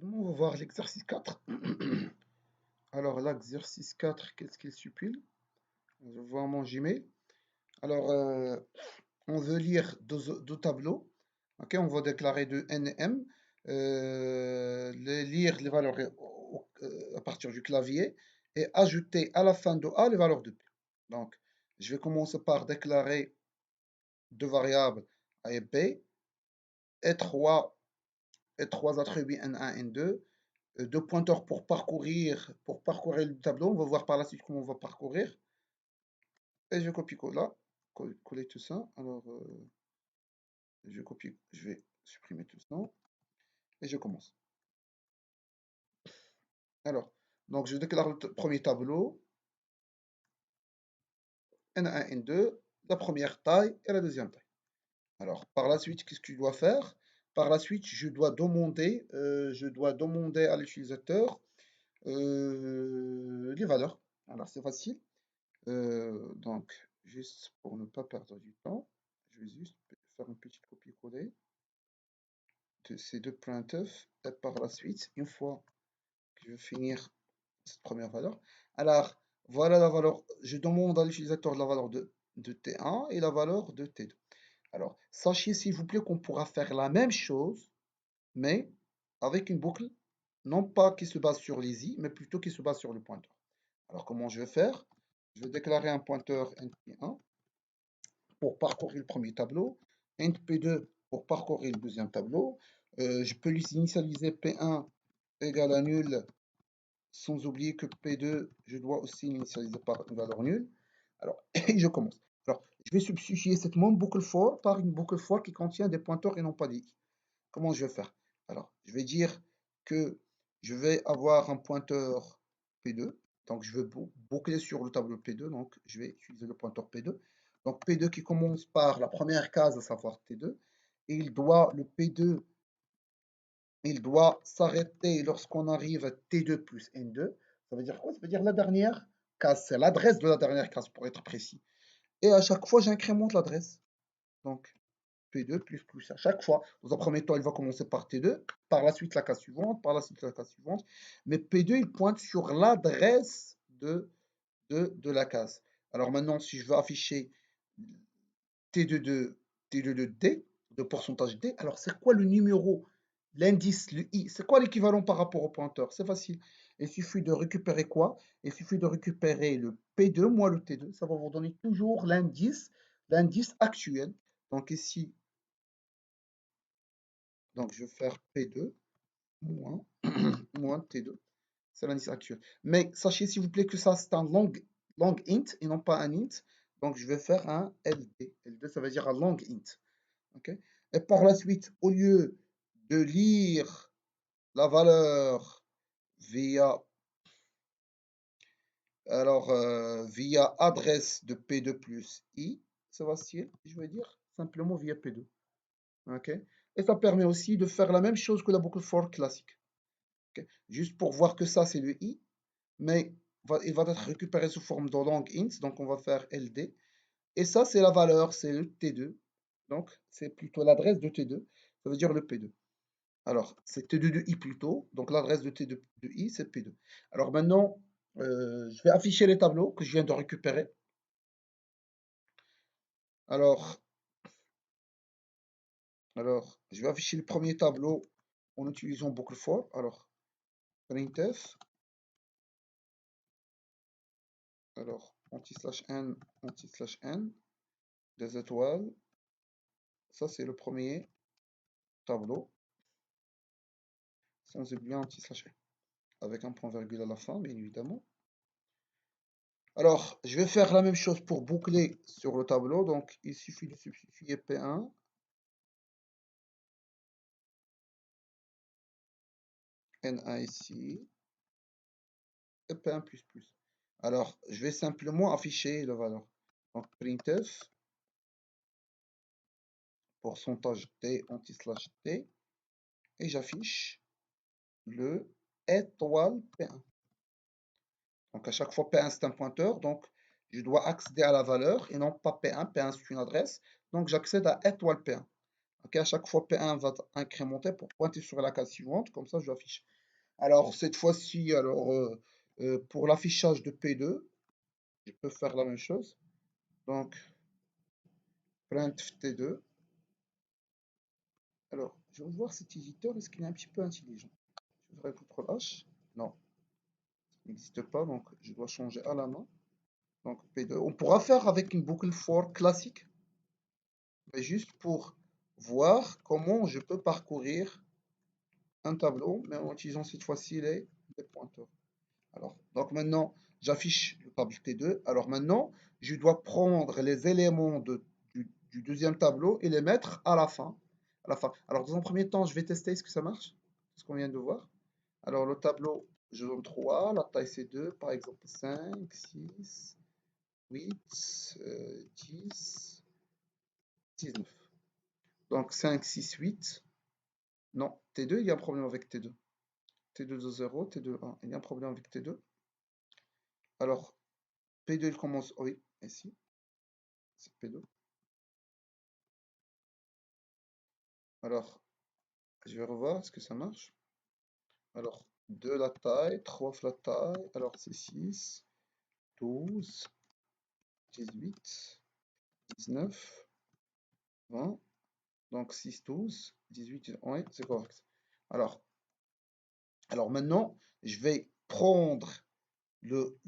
On va voir l'exercice 4. Alors, l'exercice 4, qu'est-ce qu'il supplie? Je vois mon Gmail. Alors, on veut lire deux tableaux. Ok, on va déclarer de NM, lire les valeurs à partir du clavier et ajouter à la fin de A les valeurs de P. Donc, je vais commencer par déclarer deux variables A et B et trois attributs N1 et N2, deux pointeurs pour parcourir le tableau. On va voir par la suite comment on va parcourir. Et je coller tout ça. Alors, je vais supprimer tout ça. Et je commence. Alors, donc je déclare le premier tableau, N1, N2, la première taille et la deuxième taille. Alors, par la suite, qu'est-ce que je dois faire? Par la suite, je dois demander à l'utilisateur les valeurs. Alors, c'est facile. Donc, juste pour ne pas perdre du temps, je vais juste faire une petite copie-coller de ces deux printf. Et par la suite, une fois que je vais finir cette première valeur, alors voilà la valeur. Je demande à l'utilisateur la valeur de T1 et la valeur de T2. Alors, sachez s'il vous plaît qu'on pourra faire la même chose, mais avec une boucle, non pas qui se base sur les i, mais plutôt qui se base sur le pointeur. Alors, comment je vais faire? Je vais déclarer un pointeur NP1 pour parcourir le premier tableau, NP2 pour parcourir le deuxième tableau. Je peux les initialiser P1 égale à nul, sans oublier que P2, je dois aussi l'initialiser par une valeur nulle. Alors, et je commence. Alors, je vais substituer cette même boucle for par une boucle for qui contient des pointeurs et non pas des i. Comment je vais faire? Alors, je vais dire que je vais avoir un pointeur P2. Donc, je vais boucler sur le tableau P2. Donc, je vais utiliser le pointeur P2. Donc, P2 qui commence par la première case, à savoir T2. Et le P2, il doit s'arrêter lorsqu'on arrive à T2 plus N2. Ça veut dire quoi? Ça veut dire la dernière case. C'est l'adresse de la dernière case, pour être précis. Et à chaque fois, j'incrémente l'adresse. Donc, P2 plus. À chaque fois, dans un premier temps, il va commencer par T2, par la suite la case suivante, par la suite la case suivante. Mais P2, il pointe sur l'adresse de la case. Alors maintenant, si je veux afficher T2 de D, de pourcentage D, alors c'est quoi le numéro, l'indice, le I? C'est quoi l'équivalent par rapport au pointeur? C'est facile. Il suffit de récupérer quoi? Il suffit de récupérer le P2 moins le T2. Ça va vous donner toujours l'indice actuel. Donc ici, donc je vais faire P2 moins, moins T2. C'est l'indice actuel. Mais sachez s'il vous plaît que ça c'est un long int et non pas un int. Donc je vais faire un LD. LD ça veut dire un long int. Ok. Et par la suite, au lieu de lire la valeur via, via adresse de P2 plus I, c'est facile, je vais dire simplement via P2. Ok. Et ça permet aussi de faire la même chose que la boucle for classique. Ok. Juste pour voir que ça c'est le I, mais il va être récupéré sous forme de long int, donc on va faire LD. Et ça c'est la valeur, c'est le T2. Donc c'est plutôt l'adresse de T2, ça veut dire le P2. Alors, c'est T2 de I plutôt. Donc, l'adresse de T2 de I, c'est P2. Alors, maintenant, je vais afficher les tableaux que je viens de récupérer. Alors, je vais afficher le premier tableau en utilisant boucle for. Alors, printf. Alors, anti/n, anti/n, des étoiles. Ça, c'est le premier tableau. Sans oublier anti/n. Avec un point virgule à la fin, bien évidemment. Alors, je vais faire la même chose pour boucler sur le tableau. Donc, il suffit de substituer P1. N1 ici. Et P1 plus plus. Alors, je vais simplement afficher la valeur. Donc, printf, pourcentage T, anti/T, et j'affiche le étoile P1. Donc, à chaque fois, P1, c'est un pointeur. Donc, je dois accéder à la valeur et non pas P1. P1, c'est une adresse. Donc, j'accède à étoile P1. Ok, à chaque fois, P1 va incrémenter pour pointer sur la case suivante. Comme ça, je l'affiche. Alors, cette fois-ci, pour l'affichage de P2, je peux faire la même chose. Donc, printf T2. Alors, je vais voir cet éditeur, est-ce qu'il est un petit peu intelligent? Je ferai CTRL H. Non, il n'existe pas, donc je dois changer à la main. Donc, P2. On pourra faire avec une boucle for classique, mais juste pour voir comment je peux parcourir un tableau, mais en utilisant cette fois-ci les pointeurs. Alors, donc maintenant, j'affiche le tableau T2. Alors maintenant, je dois prendre les éléments du deuxième tableau et les mettre à la fin. À la fin. Alors, dans un premier temps, je vais tester est-ce que ça marche, ce qu'on vient de voir. Alors, le tableau, je donne 3, la taille c'est 2, par exemple 5, 6, 8, 10, 19. Donc 5, 6, 8. Non, T2, il y a un problème avec T2. T2 de 0, T2 1. Il y a un problème avec T2. Alors, P2, il commence, oui, ici, c'est P2. Alors, je vais revoir, est-ce que ça marche? Alors, 2 la taille, 3 fois la taille, alors c'est 6, 12, 18, 19, 20, donc 6, 12, 18, oui, c'est correct. Alors, maintenant, je vais prendre le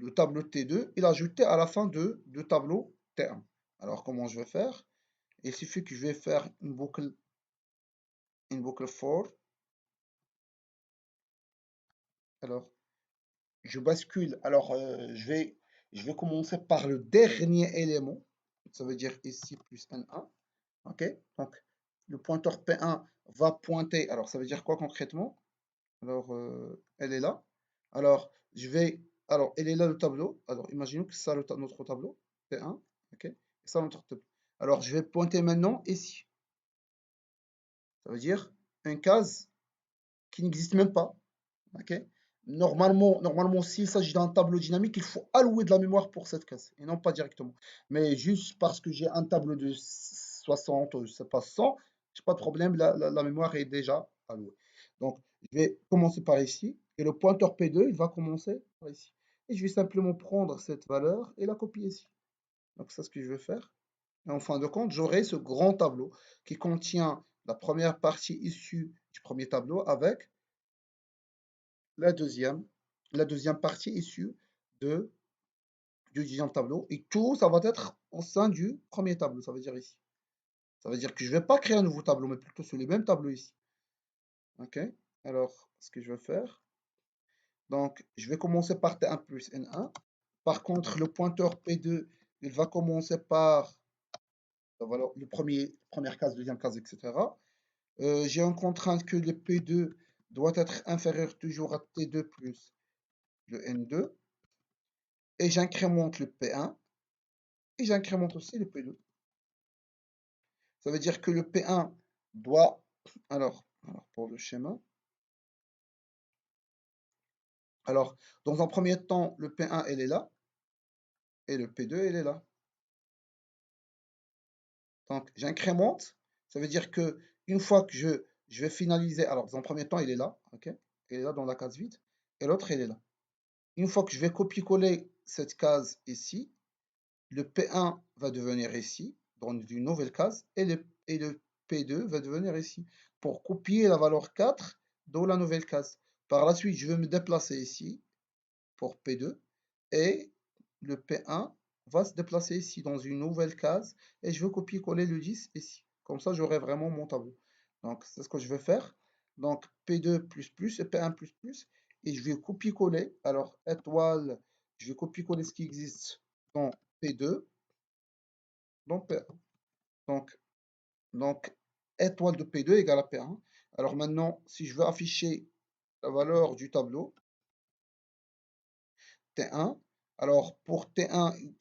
tableau T2 et l'ajouter à la fin de tableau T1. Alors, comment je vais faire? Il suffit que je vais faire une boucle for. Alors, je bascule. Alors, je vais commencer par le dernier élément. Ça veut dire ici plus N1. OK? Donc, le pointeur P1 va pointer. Alors, ça veut dire quoi concrètement? Alors, elle est là. Alors, Alors, elle est là le tableau. Alors, imaginons que c'est ça notre tableau. P1. OK? Et ça, notre tableau. Alors, je vais pointer maintenant ici. Ça veut dire une case qui n'existe même pas. Ok. Normalement, s'il s'agit d'un tableau dynamique, il faut allouer de la mémoire pour cette case, et non pas directement. Mais juste parce que j'ai un tableau de 60, je sais pas, 100, j'ai pas de problème, la mémoire est déjà allouée. Donc, je vais commencer par ici, et le pointeur P2, il va commencer par ici. Et je vais simplement prendre cette valeur et la copier ici. Donc, c'est ce que je vais faire. Et en fin de compte, j'aurai ce grand tableau qui contient la première partie issue du premier tableau avec la deuxième, la deuxième partie issue de, du deuxième tableau. Et tout, ça va être au sein du premier tableau, ça veut dire ici. Ça veut dire que je ne vais pas créer un nouveau tableau, mais plutôt sur les mêmes tableaux ici. OK? Alors, ce que je vais faire, donc, je vais commencer par T1 plus N1. Par contre, le pointeur P2, il va commencer par voilà, première case, deuxième case, etc. J'ai une contrainte que le P2 doit être inférieur toujours à T2 plus le N2. Et j'incrémente le P1 et j'incrémente aussi le P2. Ça veut dire que le P1 doit... Alors pour le schéma. Alors, dans un premier temps, le P1, elle est là. Et le P2, elle est là. Donc, j'incrémente. Ça veut dire que une fois que je vais finaliser... Alors, dans un premier temps, il est là. OK? Il est là dans la case vide. Et l'autre, il est là. Une fois que je vais copier-coller cette case ici, le P1 va devenir ici, dans une nouvelle case, et le P2 va devenir ici, pour copier la valeur 4 dans la nouvelle case. Par la suite, je vais me déplacer ici, pour P2, et le P1 va se déplacer ici, dans une nouvelle case, et je vais copier-coller le 10 ici. Comme ça, j'aurai vraiment mon tableau. Donc, c'est ce que je vais faire. Donc, P2++ et P1++, et je vais copier-coller. Alors, étoile, je vais copier-coller ce qui existe dans P2, dans P1. Donc, donc, étoile de P2 égale à P1. Alors maintenant, si je veux afficher la valeur du tableau, T1, alors pour T1,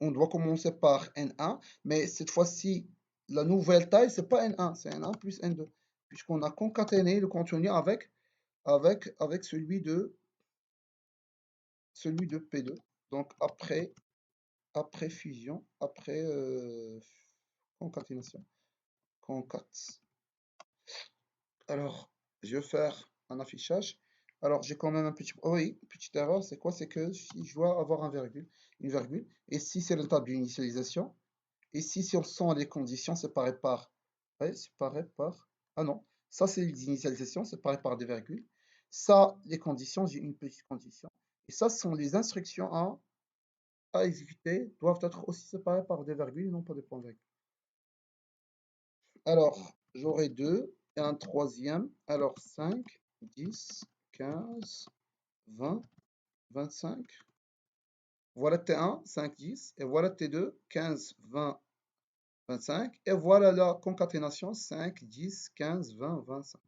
on doit commencer par N1, mais cette fois-ci, la nouvelle taille, c'est pas N1, c'est N1 plus N2, puisqu'on a concaténé le contenu avec celui de P2. Donc après fusion, après concaténation. concat. Alors, je vais faire un affichage. Alors, j'ai quand même un petit... Oh oui, petite erreur, c'est quoi? C'est que si je dois avoir une virgule, et si c'est le table d'initialisation, et si ce sont les conditions séparées par... Ouais, séparées par... Ah non, ça c'est les initialisations séparées par des virgules. Ça, les conditions, j'ai une petite condition. Et ça, ce sont les instructions à exécuter, doivent être aussi séparées par des virgules et non pas des points-virgules. Alors, j'aurai 2 et un troisième. Alors, 5, 10, 15, 20, 25. Voilà T1, 5, 10. Et voilà T2, 15, 20, 25. Et voilà la concaténation, 5, 10, 15, 20, 25.